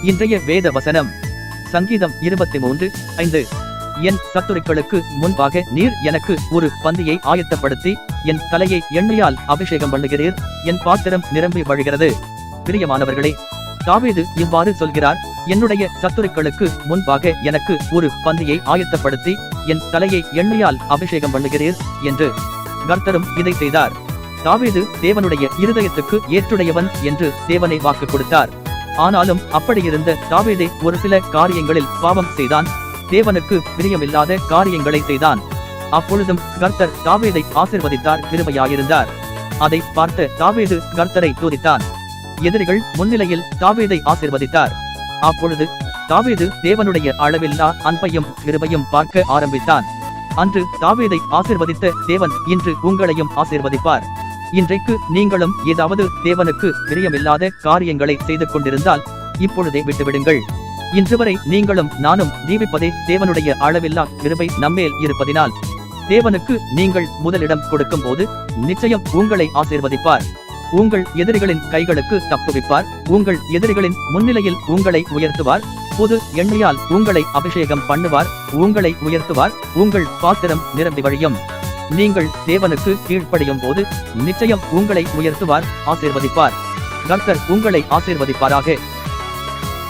இன்றைய வேத வசனம் சங்கீதம் 23:5. என் சத்துருக்களுக்கு முன்பாக நீர் எனக்கு ஒரு பந்தியை ஆயத்தப்படுத்தி என் தலையை எண்ணெயால் அபிஷேகம் பண்ணுகிறீர், என் பாத்திரம் நிரம்பி வழிகிறது. பிரியமானவர்களே, தாவீது இவ்வாறு சொல்கிறார், என்னுடைய சத்துருக்களுக்கு முன்பாக எனக்கு ஒரு பந்தியை ஆயத்தப்படுத்தி என் தலையை எண்ணெயால் அபிஷேகம் பண்ணுகிறீர் என்று. கர்த்தரும் இதை செய்தார். தாவீது தேவனுடைய இருதயத்துக்கு ஏற்றுடையவன் என்று தேவனை வாக்கு கொடுத்தார். ஆனாலும் அப்படியிருந்த தாவீதே ஒரு சில காரியங்களில் பாவம் செய்தான், தேவனுக்கு பிரியமில்லாத காரியங்களை செய்தான். அப்பொழுதும் கர்த்தர் தாவீதை ஆசீர்வதித்தார், கிருபையாயிருந்தார். அதை பார்த்த தாவீது கர்த்தரை துதித்தான். எதிரிகள் முன்னிலையில் தாவீதை ஆசீர்வதித்தார். அப்பொழுது தாவீது தேவனுடைய அளவில்லா அன்பையும் கிருபையும் பார்க்க ஆரம்பித்தான். அன்று தாவீதை ஆசீர்வதித்த தேவன் இன்று உங்களையும் ஆசீர்வதிப்பார். இன்றைக்கு நீங்களும் ஏதாவது தேவனுக்கு பிரியமில்லாத காரியங்களை செய்து கொண்டிருந்தால் இப்பொழுதே விட்டுவிடுங்கள். இன்று வரை நீங்களும் நானும் ஜீவிப்பதே தேவனுடைய அளவில்லா கிருபை நம்மேல் இருப்பதினால். தேவனுக்கு நீங்கள் முதலிடம் கொடுக்கும் போது நிச்சயம் உங்களை ஆசீர்வதிப்பார். உங்கள் எதிரிகளின் கைகளுக்கு தப்புவிப்பார். உங்கள் எதிரிகளின் முன்னிலையில் உங்களை உயர்த்துவார். புது எண்ணெயால் உங்களை அபிஷேகம் பண்ணுவார். உங்களை உயர்த்துவார். உங்கள் பாத்திரம் நிரம்பி வழியும். நீங்கள் தேவனுக்கு கீழ்ப்படியும் போது நிச்சயம் உங்களை உயர்த்துவார், ஆசீர்வதிப்பார். கர்த்தர் உங்களை ஆசீர்வதிப்பாராக.